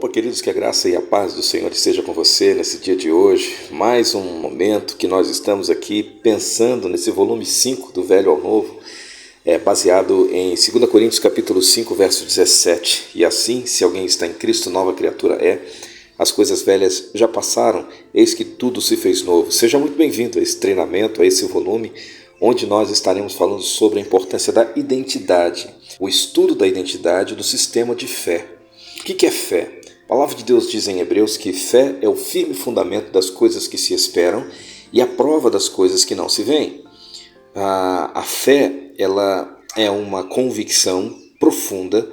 Opa, queridos, que a graça e a paz do Senhor esteja com você nesse dia de hoje. Mais um momento que nós estamos aqui pensando nesse volume 5 do Velho ao Novo, baseado em 2 Coríntios capítulo 5, verso 17. E assim, se alguém está em Cristo, nova criatura é. As coisas velhas já passaram, eis que tudo se fez novo. Seja muito bem-vindo a esse treinamento, a esse volume, onde nós estaremos falando sobre a importância da identidade, o estudo da identidade do sistema de fé. O que é fé? A palavra de Deus diz em Hebreus que fé é o firme fundamento das coisas que se esperam e a prova das coisas que não se veem. A fé, ela é uma convicção profunda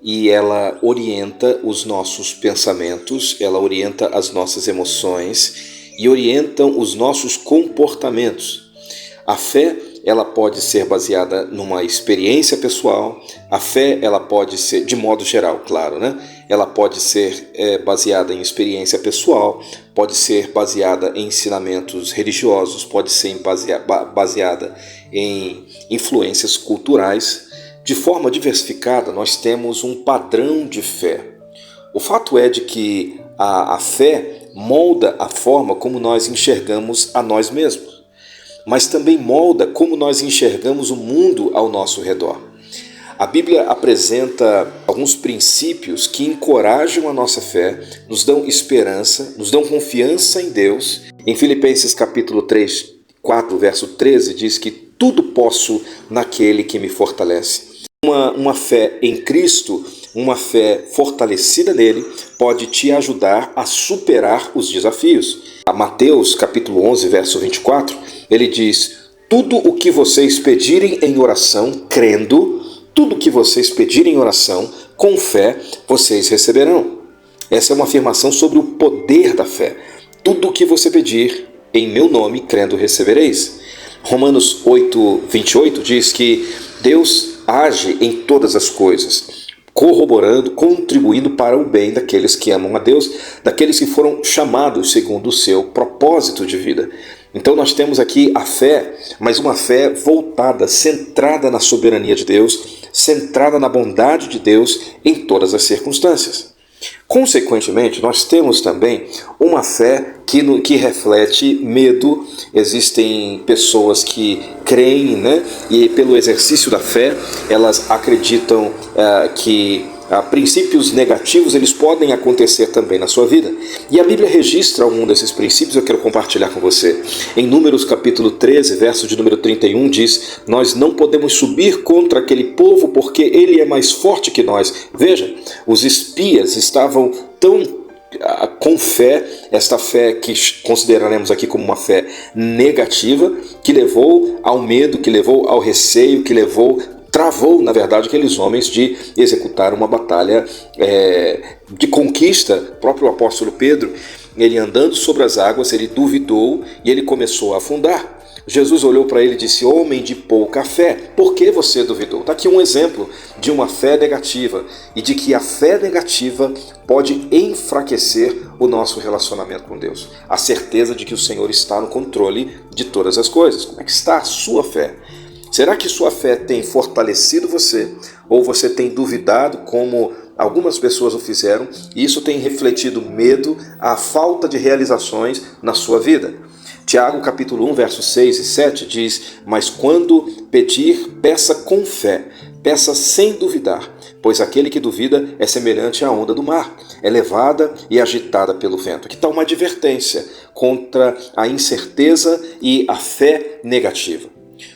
e ela orienta os nossos pensamentos, ela orienta as nossas emoções e orientam os nossos comportamentos. A fé, ela pode ser baseada numa experiência pessoal. A fé, ela pode ser, de modo geral, claro, né? Ela pode ser baseada em experiência pessoal, pode ser baseada em ensinamentos religiosos, pode ser baseada em influências culturais. De forma diversificada, nós temos um padrão de fé. O fato é de que a fé molda a forma como nós enxergamos a nós mesmos, mas também molda como nós enxergamos o mundo ao nosso redor. A Bíblia apresenta alguns princípios que encorajam a nossa fé, nos dão esperança, nos dão confiança em Deus. Em Filipenses capítulo 3, 4, verso 13, diz que tudo posso naquele que me fortalece. Uma fé em Cristo, uma fé fortalecida nele, pode te ajudar a superar os desafios. A Mateus capítulo 11, verso 24, ele diz: tudo o que vocês pedirem em oração, crendo, tudo o que vocês pedirem em oração, com fé, vocês receberão. Essa é uma afirmação sobre o poder da fé. Tudo o que você pedir em meu nome, crendo, recebereis. Romanos 8, 28 diz que Deus age em todas as coisas, corroborando, contribuindo para o bem daqueles que amam a Deus, daqueles que foram chamados segundo o seu propósito de vida. Então nós temos aqui a fé, mas uma fé voltada, centrada na soberania de Deus, centrada na bondade de Deus em todas as circunstâncias. Consequentemente, nós temos também uma fé que reflete medo. Existem pessoas que creem, né? E pelo exercício da fé, elas acreditam que princípios negativos eles podem acontecer também na sua vida. E a Bíblia registra algum desses princípios, eu quero compartilhar com você. Em Números capítulo 13, verso de número 31, diz: nós não podemos subir contra aquele povo porque ele é mais forte que nós. Veja, os espias estavam tão com fé, esta fé que consideraremos aqui como uma fé negativa, que levou ao medo, que levou ao receio, travou, na verdade, aqueles homens de executar uma batalha de conquista. O próprio apóstolo Pedro, ele andando sobre as águas, ele duvidou e ele começou a afundar. Jesus olhou para ele e disse: homem de pouca fé, por que você duvidou? Está aqui um exemplo de uma fé negativa e de que a fé negativa pode enfraquecer o nosso relacionamento com Deus. A certeza de que o Senhor está no controle de todas as coisas. Como é que está a sua fé? Será que sua fé tem fortalecido você? Ou você tem duvidado como algumas pessoas o fizeram e isso tem refletido medo, a falta de realizações na sua vida? Tiago capítulo 1, versos 6 e 7 diz: mas quando pedir, peça com fé, peça sem duvidar, pois aquele que duvida é semelhante à onda do mar, é levada e agitada pelo vento. Aqui está uma advertência contra a incerteza e a fé negativa.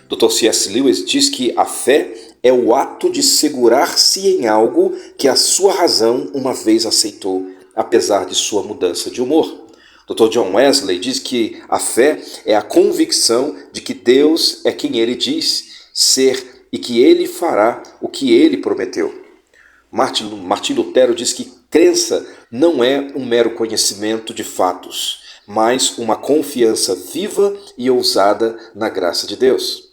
Dr. C.S. Lewis diz que a fé é o ato de segurar-se em algo que a sua razão uma vez aceitou, apesar de sua mudança de humor. Dr. John Wesley diz que a fé é a convicção de que Deus é quem ele diz ser e que ele fará o que ele prometeu. Martim Lutero diz que crença não é um mero conhecimento de fatos, mas uma confiança viva e ousada na graça de Deus.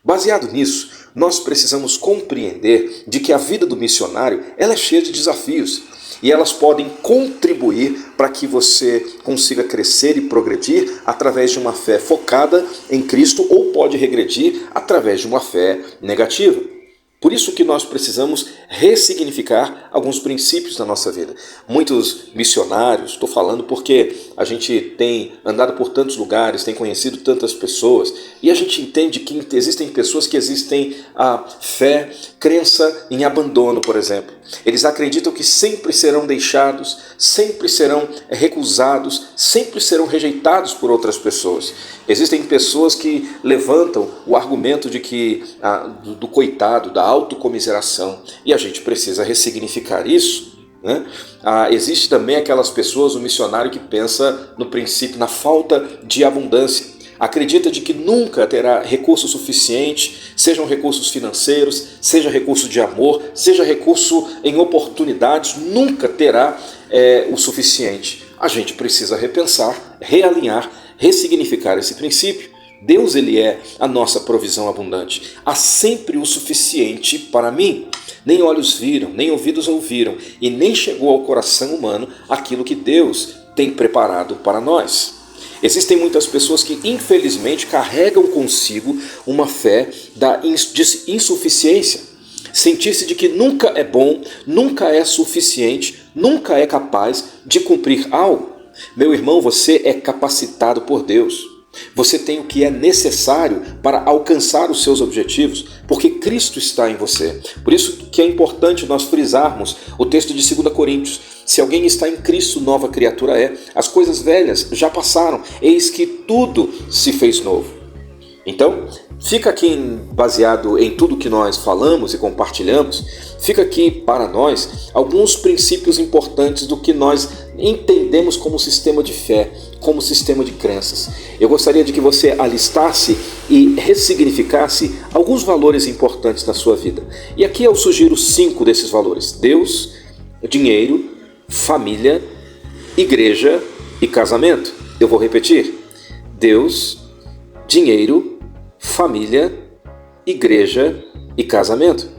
Baseado nisso, nós precisamos compreender de que a vida do missionário ela é cheia de desafios e elas podem contribuir para que você consiga crescer e progredir através de uma fé focada em Cristo ou pode regredir através de uma fé negativa. Por isso que nós precisamos ressignificar alguns princípios da nossa vida. Muitos missionários, estou falando porque a gente tem andado por tantos lugares, tem conhecido tantas pessoas, e a gente entende que existem pessoas que existem a fé, crença em abandono, por exemplo. Eles acreditam que sempre serão deixados, sempre serão recusados, sempre serão rejeitados por outras pessoas. Existem pessoas que levantam o argumento de que do coitado, da autocomiseração, e a gente precisa ressignificar isso, né? Existe também aquelas pessoas, o missionário que pensa no princípio, na falta de abundância. Acredita de que nunca terá recurso suficiente, sejam recursos financeiros, seja recurso de amor, seja recurso em oportunidades, nunca terá o suficiente. A gente precisa repensar, realinhar, ressignificar esse princípio. Deus, ele é a nossa provisão abundante. Há sempre o suficiente para mim. Nem olhos viram, nem ouvidos ouviram, e nem chegou ao coração humano aquilo que Deus tem preparado para nós. Existem muitas pessoas que, infelizmente, carregam consigo uma fé de insuficiência. Sentir-se de que nunca é bom, nunca é suficiente, nunca é capaz de cumprir algo. Meu irmão, você é capacitado por Deus. Você tem o que é necessário para alcançar os seus objetivos, porque Cristo está em você. Por isso que é importante nós frisarmos o texto de 2 Coríntios. Se alguém está em Cristo, nova criatura é. As coisas velhas já passaram, eis que tudo se fez novo. Então, fica aqui baseado em tudo que nós falamos e compartilhamos, fica aqui para nós alguns princípios importantes do que nós entendemos como sistema de fé, como sistema de crenças. Eu gostaria de que você alistasse e ressignificasse alguns valores importantes da sua vida. E aqui eu sugiro 5 desses valores: Deus, dinheiro, família, igreja e casamento. Eu vou repetir: Deus, dinheiro, família, igreja e casamento.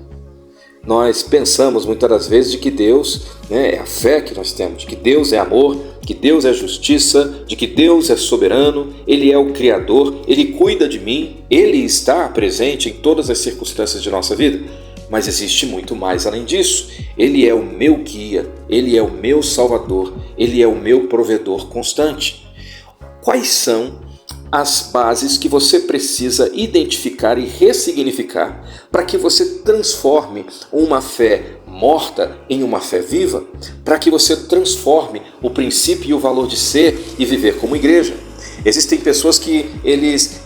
Nós pensamos muitas das vezes de que Deus, é a fé que nós temos, de que Deus é amor, que Deus é justiça, de que Deus é soberano, Ele é o Criador, Ele cuida de mim, Ele está presente em todas as circunstâncias de nossa vida. Mas existe muito mais além disso. Ele é o meu guia, Ele é o meu salvador, Ele é o meu provedor constante. Quais são as bases que você precisa identificar e ressignificar para que você transforme uma fé morta em uma fé viva, para que você transforme o princípio e o valor de ser e viver como igreja? Existem pessoas que eles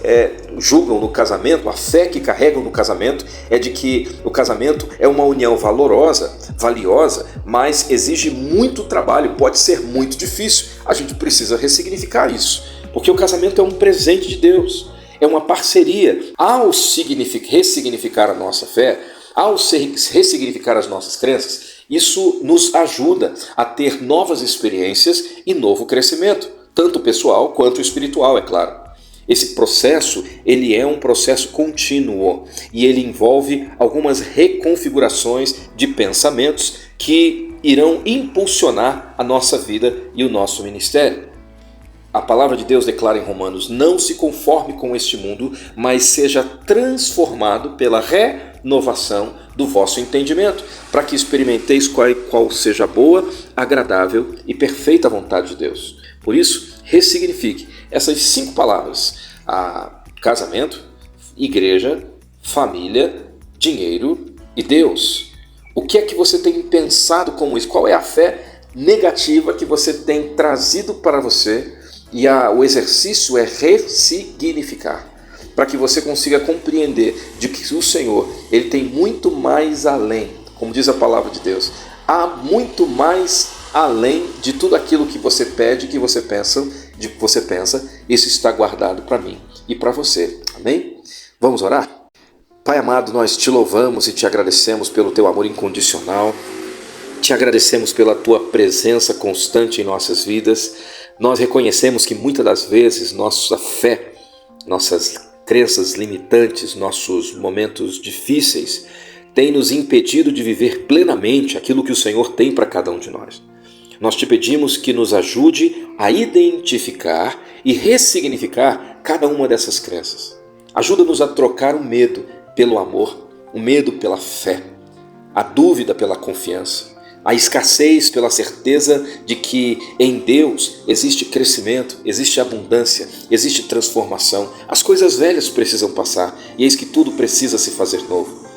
julgam no casamento, a fé que carregam no casamento é de que o casamento é uma união valorosa, valiosa, mas exige muito trabalho, pode ser muito difícil. A gente precisa ressignificar isso. Porque o casamento é um presente de Deus, é uma parceria. Ao ressignificar a nossa fé, ao ressignificar as nossas crenças, isso nos ajuda a ter novas experiências e novo crescimento, tanto pessoal quanto espiritual, é claro. Esse processo, ele é um processo contínuo e ele envolve algumas reconfigurações de pensamentos que irão impulsionar a nossa vida e o nosso ministério. A palavra de Deus declara em Romanos: não se conforme com este mundo, mas seja transformado pela renovação do vosso entendimento, para que experimenteis qual seja a boa, agradável e perfeita vontade de Deus. Por isso, ressignifique essas 5 palavras: casamento, igreja, família, dinheiro e Deus. O que é que você tem pensado como isso? Qual é a fé negativa que você tem trazido para você? E o exercício é ressignificar, para que você consiga compreender de que o Senhor, Ele tem muito mais além, como diz a palavra de Deus, há muito mais além de tudo aquilo que você pede, que você pensa, isso está guardado para mim e para você. Amém? Vamos orar? Pai amado, nós te louvamos e te agradecemos pelo teu amor incondicional, te agradecemos pela tua presença constante em nossas vidas. Nós reconhecemos que muitas das vezes nossa fé, nossas crenças limitantes, nossos momentos difíceis têm nos impedido de viver plenamente aquilo que o Senhor tem para cada um de nós. Nós te pedimos que nos ajude a identificar e ressignificar cada uma dessas crenças. Ajuda-nos a trocar o medo pelo amor, o medo pela fé, a dúvida pela confiança, a escassez pela certeza de que em Deus existe crescimento, existe abundância, existe transformação. As coisas velhas precisam passar e eis que tudo precisa se fazer novo.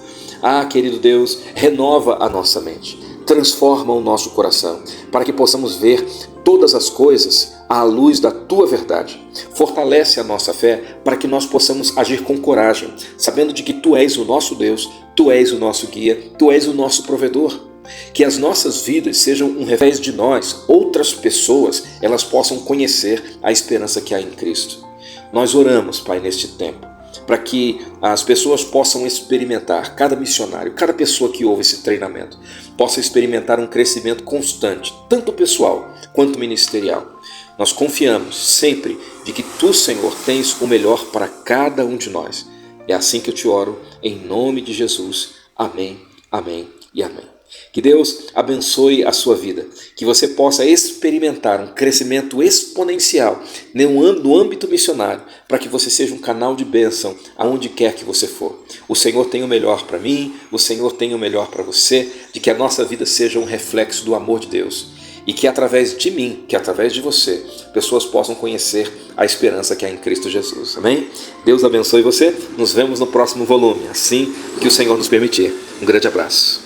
Ah, querido Deus, renova a nossa mente, transforma o nosso coração, para que possamos ver todas as coisas à luz da Tua verdade. Fortalece a nossa fé para que nós possamos agir com coragem, sabendo de que Tu és o nosso Deus, Tu és o nosso guia, Tu és o nosso provedor. Que as nossas vidas sejam um revés de nós, outras pessoas, elas possam conhecer a esperança que há em Cristo. Nós oramos, Pai, neste tempo, para que as pessoas possam experimentar, cada missionário, cada pessoa que ouve esse treinamento, possa experimentar um crescimento constante, tanto pessoal quanto ministerial. Nós confiamos sempre de que Tu, Senhor, tens o melhor para cada um de nós. É assim que eu te oro, em nome de Jesus. Amém, amém e amém. Que Deus abençoe a sua vida, que você possa experimentar um crescimento exponencial no âmbito missionário, para que você seja um canal de bênção aonde quer que você for. O Senhor tem o melhor para mim, o Senhor tem o melhor para você, de que a nossa vida seja um reflexo do amor de Deus. E que através de mim, que através de você, pessoas possam conhecer a esperança que há em Cristo Jesus. Amém? Deus abençoe você. Nos vemos no próximo volume, assim que o Senhor nos permitir. Um grande abraço.